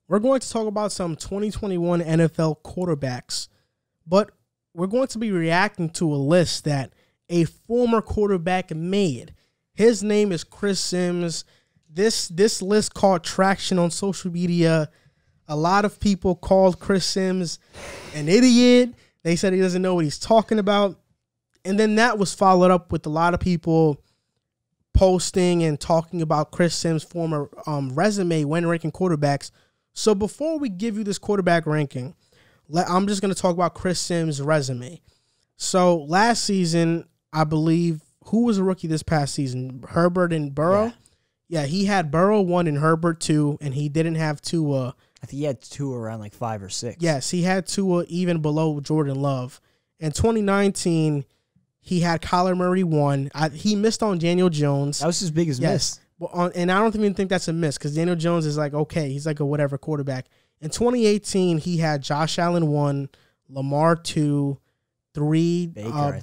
we're going to talk about some 2021 NFL quarterbacks, but we're going to be reacting to a list that a former quarterback made. His name is Chris Sims. This list caught traction on social media. A lot of people called Chris Sims an idiot. They said he doesn't know what he's talking about. And then that was followed up with a lot of people posting and talking about Chris Sims' former resume when ranking quarterbacks. So before we give you this quarterback ranking, I'm just going to talk about Chris Sims' resume. So last season, I believe, who was a rookie this past season? Herbert and Burrow? Yeah, he had Burrow 1 and Herbert 2, and he didn't have Tua. I think he had Tua around like 5 or 6. Yes, he had Tua even below Jordan Love. In 2019, he had Kyler Murray 1. He missed on Daniel Jones. That was his biggest miss. Well, and I don't even think that's a miss because Daniel Jones is like, okay, he's like a whatever quarterback. In 2018, he had Josh Allen 1, Lamar 2, 3,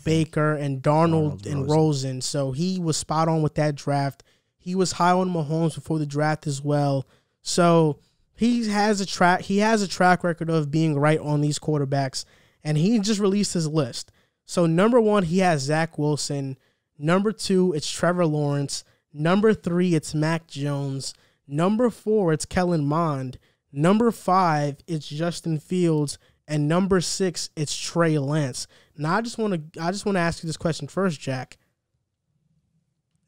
Baker, and Darnold and Rosen. So he was spot on with that draft. He was high on Mahomes before the draft as well. So he has a track record of being right on these quarterbacks, and he just released his list. So number 1, he has Zach Wilson. Number 2, it's Trevor Lawrence. Number 3, it's Mac Jones. Number 4, it's Kellen Mond. Number 5, it's Justin Fields. And number 6, it's Trey Lance. Now I just want to ask you this question first, Jack.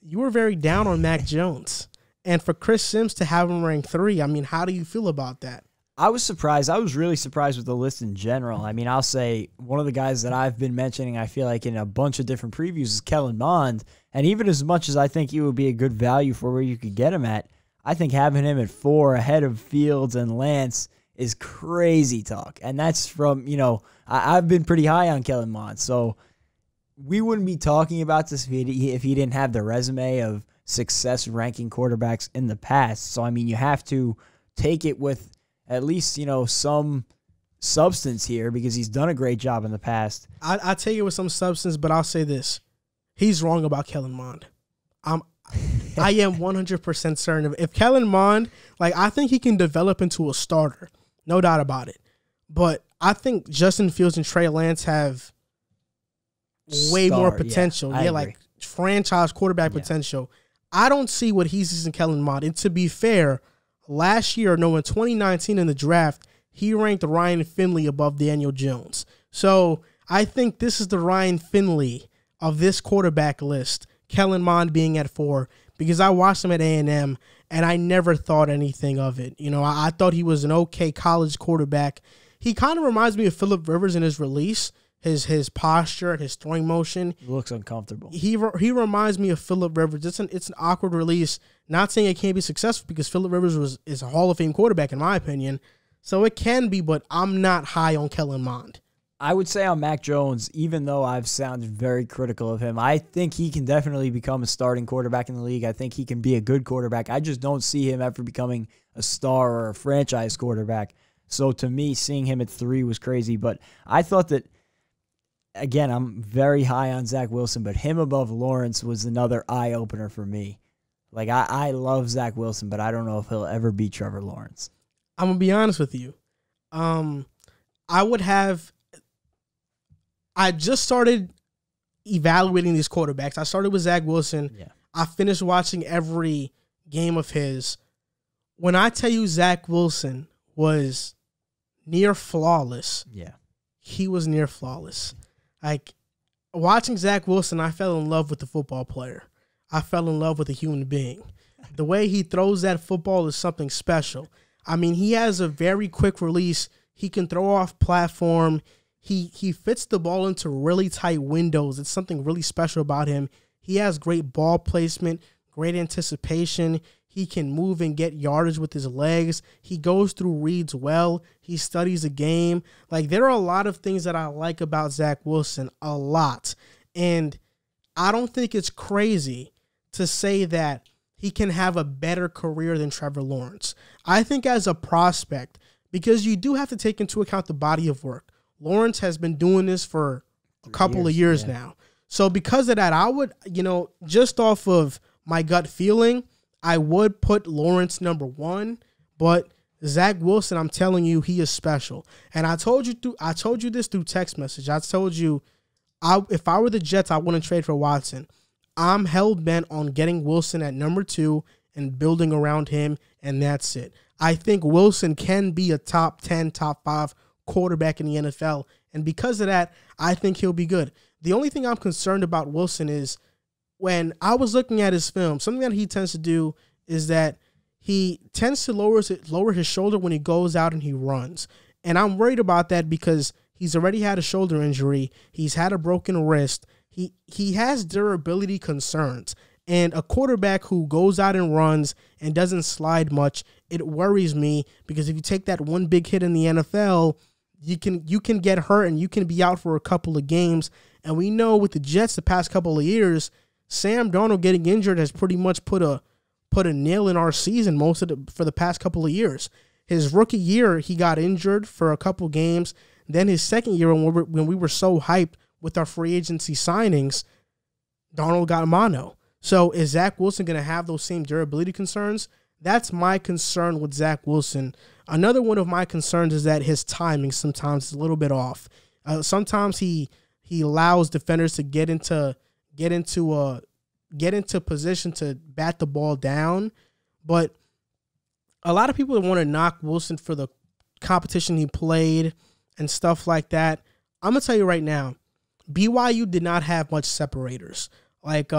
You were very down on Mac Jones. And for Chris Sims to have him ranked 3, I mean, how do you feel about that? I was surprised. I was really surprised with the list in general. I mean, I'll say one of the guys that I've been mentioning, I feel like in a bunch of different previews, is Kellen Mond. And even as much as I think he would be a good value for where you could get him at, I think having him at 4 ahead of Fields and Lance is crazy talk. And that's from, I've been pretty high on Kellen Mond. So we wouldn't be talking about this if he didn't have the resume of success ranking quarterbacks in the past. So, I mean, you have to take it with at least, some substance here because he's done a great job in the past. I take it with some substance, but I'll say this. He's wrong about Kellen Mond. I am 100% certain. If Kellen Mond, I think he can develop into a starter. No doubt about it. But I think Justin Fields and Trey Lance have way more potential. Yeah, franchise quarterback potential. I don't see what he sees in Kellen Mond. And to be fair, last year, in 2019 in the draft, he ranked Ryan Finley above Daniel Jones. So I think this is the Ryan Finley of this quarterback list, Kellen Mond being at 4, because I watched him at A&M, and I never thought anything of it. I thought he was an okay college quarterback. He kind of reminds me of Phillip Rivers in his release, his posture, his throwing motion. He looks uncomfortable. He reminds me of Phillip Rivers. It's an awkward release. Not saying it can't be successful because Phillip Rivers is a Hall of Fame quarterback in my opinion. So it can be, but I'm not high on Kellen Mond. I would say on Mac Jones, even though I've sounded very critical of him, I think he can definitely become a starting quarterback in the league. I think he can be a good quarterback. I just don't see him ever becoming a star or a franchise quarterback. So to me, seeing him at 3 was crazy. But I thought that, again, I'm very high on Zach Wilson, but him above Lawrence was another eye-opener for me. I love Zach Wilson, but I don't know if he'll ever beat Trevor Lawrence. I'm going to be honest with you. I just started evaluating these quarterbacks. I started with Zach Wilson. Yeah. I finished watching every game of his. When I tell you Zach Wilson was near flawless, he was near flawless. Watching Zach Wilson, I fell in love with the football player. I fell in love with a human being. The way he throws that football is something special. I mean, he has a very quick release. He can throw off platform. He fits the ball into really tight windows. It's something really special about him. He has great ball placement, great anticipation. He can move and get yardage with his legs. He goes through reads well. He studies the game. There are a lot of things that I like about Zach Wilson, a lot. And I don't think it's crazy to say that he can have a better career than Trevor Lawrence. I think as a prospect, because you do have to take into account the body of work. Lawrence has been doing this for a couple of years now. So because of that, I would, just off of my gut feeling, I would put Lawrence number 1, but Zach Wilson, I'm telling you, he is special. And I told you this through text message. I told you, if I were the Jets, I wouldn't trade for Watson. I'm hell-bent on getting Wilson at number 2 and building around him, and that's it. I think Wilson can be a top 10, top 5 quarterback in the NFL, and because of that, I think he'll be good. The only thing I'm concerned about Wilson is when I was looking at his film, something that he tends to do is that he tends to lower his shoulder when he goes out and he runs. And I'm worried about that because he's already had a shoulder injury. He's had a broken wrist. He has durability concerns. And a quarterback who goes out and runs and doesn't slide much, it worries me because if you take that one big hit in the NFL, you can get hurt and you can be out for a couple of games. And we know with the Jets the past couple of years, Sam Darnold getting injured has pretty much put a nail in our season for the past couple of years. His rookie year, he got injured for a couple games. Then his second year, when we were so hyped with our free agency signings, Darnold got mono. So is Zach Wilson going to have those same durability concerns? That's my concern with Zach Wilson. Another one of my concerns is that his timing sometimes is a little bit off. Sometimes he allows defenders to get into position to bat the ball down. But a lot of people want to knock Wilson for the competition he played and stuff like that. I'm going to tell you right now, BYU did not have much separators. Like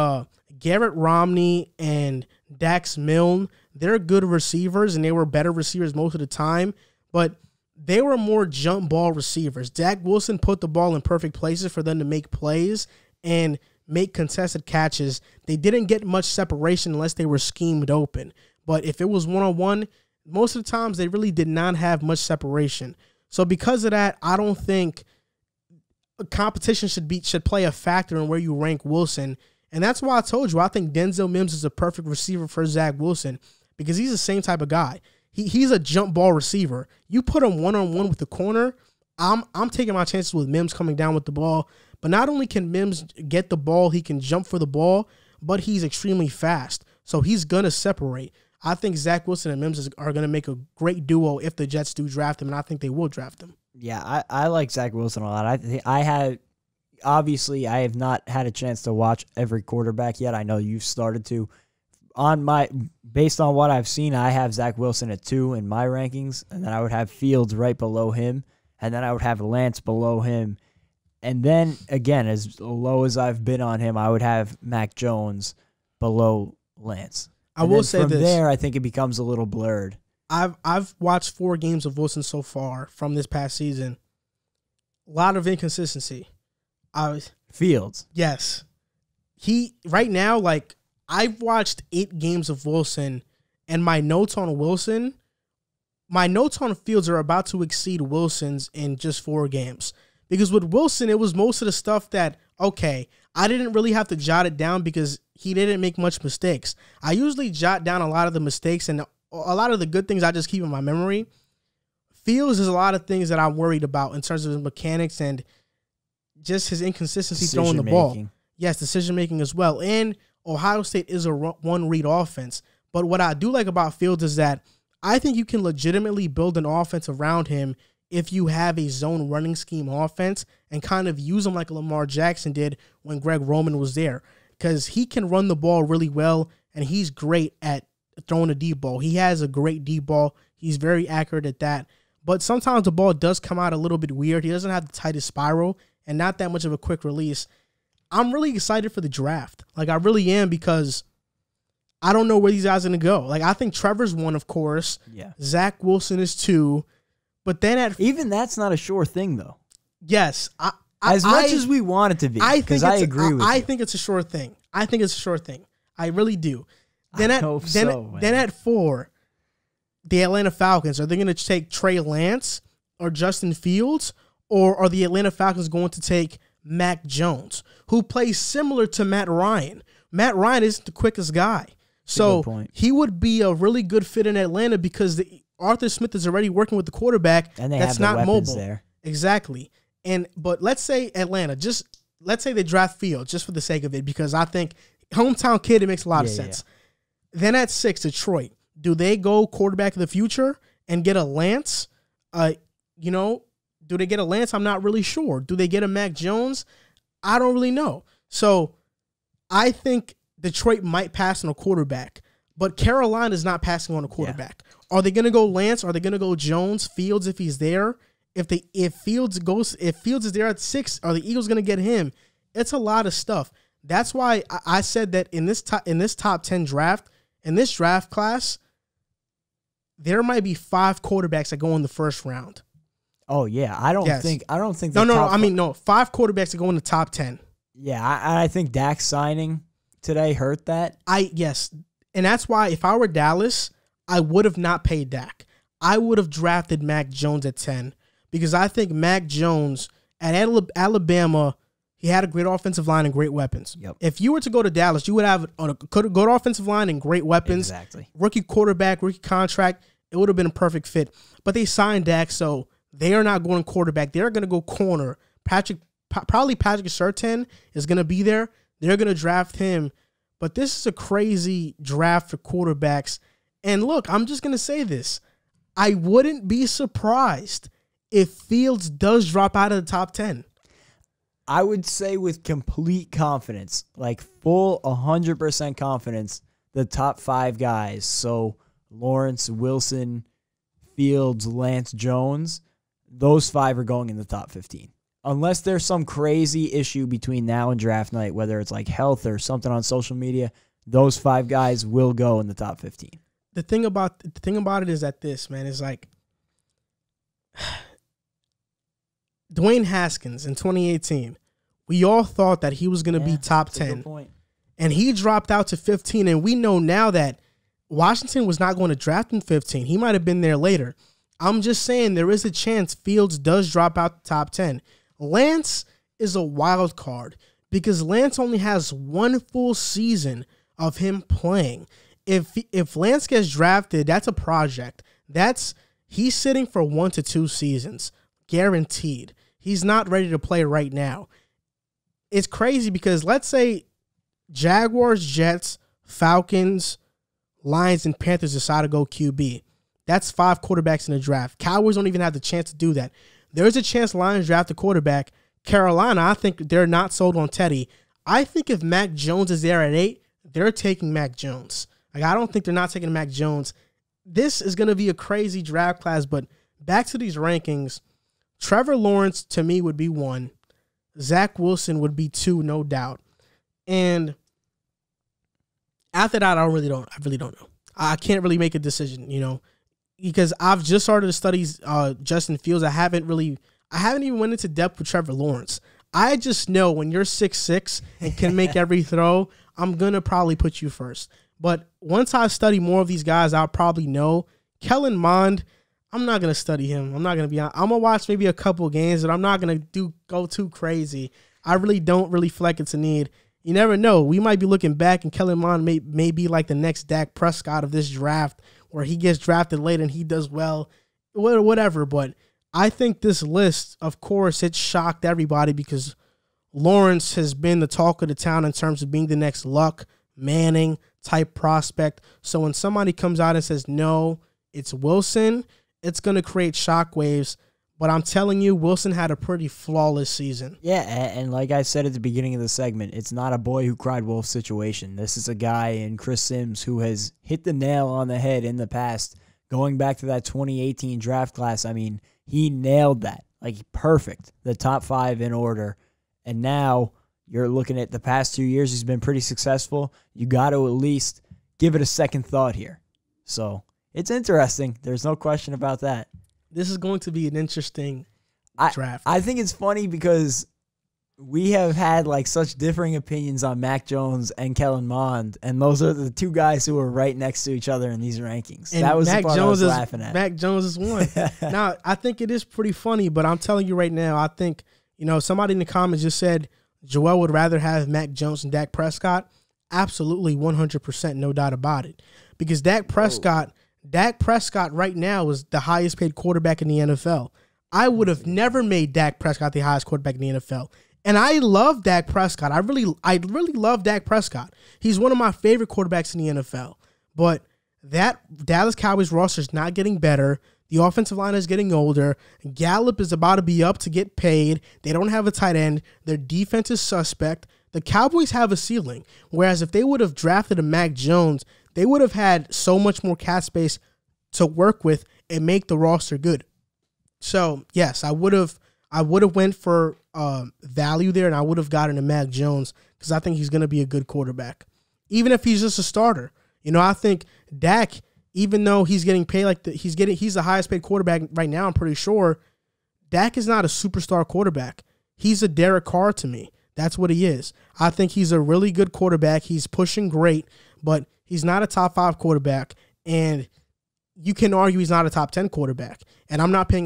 Garrett Romney and Dax Milne, they're good receivers, and they were better receivers most of the time, but they were more jump ball receivers. Zach Wilson put the ball in perfect places for them to make plays and make contested catches. They didn't get much separation unless they were schemed open. But if it was one-on-one, most of the times they really did not have much separation. So because of that, I don't think competition should play a factor in where you rank Wilson. And that's why I told you I think Denzel Mims is a perfect receiver for Zach Wilson because he's the same type of guy. He's a jump ball receiver. You put him one-on-one with the corner, I'm taking my chances with Mims coming down with the ball. But not only can Mims get the ball, he can jump for the ball, but he's extremely fast. So he's going to separate. I think Zach Wilson and Mims are going to make a great duo if the Jets do draft him, and I think they will draft him. Yeah, I like Zach Wilson a lot. I have not had a chance to watch every quarterback yet. I know you've started to. Based on what I've seen, I have Zach Wilson at 2 in my rankings, and then I would have Fields right below him, and then I would have Lance below him. And then, again, as low as I've been on him, I would have Mac Jones below Lance. I will say this. From there, I think it becomes a little blurred. I've watched 4 games of Wilson so far from this past season. A lot of inconsistency. Fields. Yes. Right now, like, I've watched 8 games of Wilson, and my notes on Fields are about to exceed Wilson's in just 4 games. Because with Wilson, it was most of the stuff that, okay, I didn't really have to jot it down because he didn't make much mistakes. I usually jot down a lot of the mistakes, and a lot of the good things I just keep in my memory. Fields is a lot of things that I'm worried about in terms of his mechanics and just his inconsistency throwing the ball. Yes, decision-making as well. And Ohio State is a one-read offense. But what I do like about Fields is that I think you can legitimately build an offense around him if you have a zone running scheme offense and kind of use him like Lamar Jackson did when Greg Roman was there. Because he can run the ball really well, and he's great at throwing a deep ball. He has a great deep ball. He's very accurate at that. But sometimes the ball does come out a little bit weird. He doesn't have the tightest spiral and not that much of a quick release. I'm really excited for the draft. Like, I really am because I don't know where these guys are going to go. Like, I think Trevor's 1, of course. Yeah. Zach Wilson is 2. But then even that's not a sure thing, though. Yes. As much as we want it to be, because I agree with you. I think it's a sure thing. I really do. Then at 4, the Atlanta Falcons, are they going to take Trey Lance or Justin Fields? Or are the Atlanta Falcons going to take Mac Jones, who plays similar to Matt Ryan? Matt Ryan isn't the quickest guy. So he would be a really good fit in Atlanta because Arthur Smith is already working with the quarterback and that's not mobile. There. Exactly. But let's say Atlanta, let's say they draft Fields just for the sake of it, because I think hometown kid, it makes a lot of sense. Yeah. Then at 6, Detroit. Do they go quarterback of the future and get a Lance, you know, do they get a Lance? I'm not really sure. Do they get a Mac Jones? I don't really know. So I think Detroit might pass on a quarterback, but Carolina is not passing on a quarterback. Yeah. Are they going to go Lance? Are they going to go Jones, Fields if he's there? If Fields is there at 6, are the Eagles going to get him? It's a lot of stuff. That's why I said that in this top 10 draft, in this draft class, there might be 5 quarterbacks that go in the first round. Oh yeah, I don't think. No. 5 quarterbacks that go in the top 10. Yeah, I think Dak's signing today hurt that. Yes, and that's why if I were Dallas, I would have not paid Dak. I would have drafted Mac Jones at 10 because I think Mac Jones at Alabama, he had a great offensive line and great weapons. Yep. If you were to go to Dallas, you would have a good offensive line and great weapons. Exactly. Rookie quarterback, rookie contract. It would have been a perfect fit. But they signed Dak, so they are not going quarterback. They're going to go corner. Probably Patrick Surtain is going to be there. They're going to draft him. But this is a crazy draft for quarterbacks. And look, I'm just going to say this. I wouldn't be surprised if Fields does drop out of the top 10. I would say with complete confidence, like full 100% confidence, the top 5 guys, so Lawrence, Wilson, Fields, Lance, Jones, those 5 are going in the top 15. Unless there's some crazy issue between now and draft night, whether it's like health or something on social media, those 5 guys will go in the top 15. The thing about it is that this, man, is like Dwayne Haskins in 2018. We all thought that he was going to be top 10. And he dropped out to 15, and we know now that Washington was not going to draft him 15. He might have been there later. I'm just saying there is a chance Fields does drop out the top 10. Lance is a wild card because Lance only has 1 full season of him playing. If Lance gets drafted, that's a project. He's sitting for 1 to 2 seasons, guaranteed. He's not ready to play right now. It's crazy because let's say Jaguars, Jets, Falcons, Lions, and Panthers decide to go QB. That's 5 quarterbacks in the draft. Cowboys don't even have the chance to do that. There's a chance Lions draft a quarterback. Carolina, I think they're not sold on Teddy. I think if Mac Jones is there at 8, they're taking Mac Jones. Like, I don't think they're not taking Mac Jones. This is going to be a crazy draft class, but back to these rankings, Trevor Lawrence, to me, would be 1. Zach Wilson would be 2, no doubt. And after that, I really don't know. I can't really make a decision, you know, because I've just started to study Justin Fields. I haven't even went into depth with Trevor Lawrence. I just know when you're 6'6" and can make every throw, I'm going to probably put you first. But once I study more of these guys, I'll probably know. Kellen Mond, I'm not going to study him. I'm going to watch maybe a couple games, but I'm not going to go too crazy. I really don't feel like it's a need. You never know. We might be looking back and Kellen Mond may be like the next Dak Prescott of this draft where he gets drafted late and he does well, whatever. But I think this list, of course, it shocked everybody because Lawrence has been the talk of the town in terms of being the next Luck, Manning type prospect. So when somebody comes out and says, no, it's Wilson, it's going to create shockwaves. But I'm telling you, Wilson had a pretty flawless season. Yeah, and like I said at the beginning of the segment, it's not a boy who cried wolf situation. This is a guy in Chris Sims who has hit the nail on the head in the past. Going back to that 2018 draft class, I mean, he nailed that. Like, perfect. The top 5 in order. And now you're looking at the past 2 years, he's been pretty successful. You got to at least give it a second thought here. So it's interesting. There's no question about that. This is going to be an interesting draft. I think it's funny because we have had like such differing opinions on Mac Jones and Kellen Mond, and those are the 2 guys who are right next to each other in these rankings. And that was Mac the part Jones I was laughing at. Mac Jones is 1. Now, I think it is pretty funny, but I'm telling you right now, I think, you know, somebody in the comments just said Joel would rather have Mac Jones than Dak Prescott. Absolutely, 100%, no doubt about it. Because Dak Prescott right now is the highest paid quarterback in the NFL. I would have never made Dak Prescott the highest quarterback in the NFL. And I love Dak Prescott. I really love Dak Prescott. He's one of my favorite quarterbacks in the NFL. But that Dallas Cowboys roster is not getting better. The offensive line is getting older. Gallup is about to be up to get paid. They don't have a tight end. Their defense is suspect. The Cowboys have a ceiling, whereas if they would have drafted a Mac Jones, they would have had so much more cap space to work with and make the roster good. So, yes, I would have went for value there, and I would have gotten a Mac Jones because I think he's going to be a good quarterback, even if he's just a starter. I think Dak, even though he's getting paid he's the highest paid quarterback right now, I'm pretty sure, Dak is not a superstar quarterback. He's a Derek Carr to me. That's what he is. I think he's a really good quarterback. He's pushing great, but he's not a top 5 quarterback, and you can argue he's not a top 10 quarterback. And I'm not paying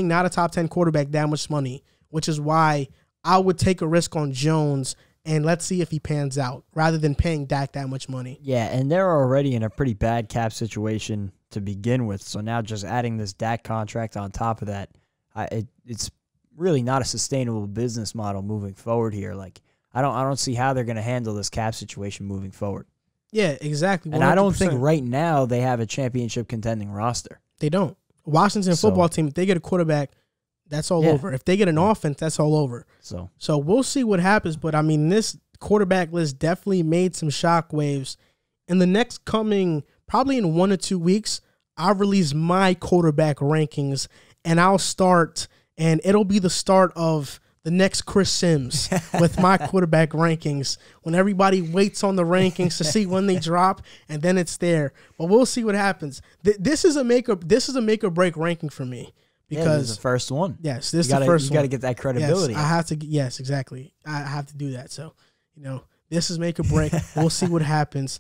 not a top 10 quarterback that much money, which is why I would take a risk on Jones and let's see if he pans out rather than paying Dak that much money. Yeah, and they're already in a pretty bad cap situation to begin with. So now just adding this Dak contract on top of that, it's really not a sustainable business model moving forward here. Like I don't see how they're going to handle this cap situation moving forward. Yeah, exactly. 100%. And I don't think right now they have a championship contending roster. They don't. Washington football team, if they get a quarterback, that's all over. If they get an offense, that's all over. So we'll see what happens. But, I mean, this quarterback list definitely made some shockwaves. In the next coming, probably in 1 or 2 weeks, I'll release my quarterback rankings, and I'll start, and it'll be the start of the next Chris Sims with my quarterback rankings when everybody waits on the rankings to see when they drop, and then it's there. But we'll see what happens. This is a make or break ranking for me because this is the first one. Yes, this is the first one. You got to get that credibility. Yes, I have to. Yes, exactly. I have to do that. So this is make or break. We'll see what happens.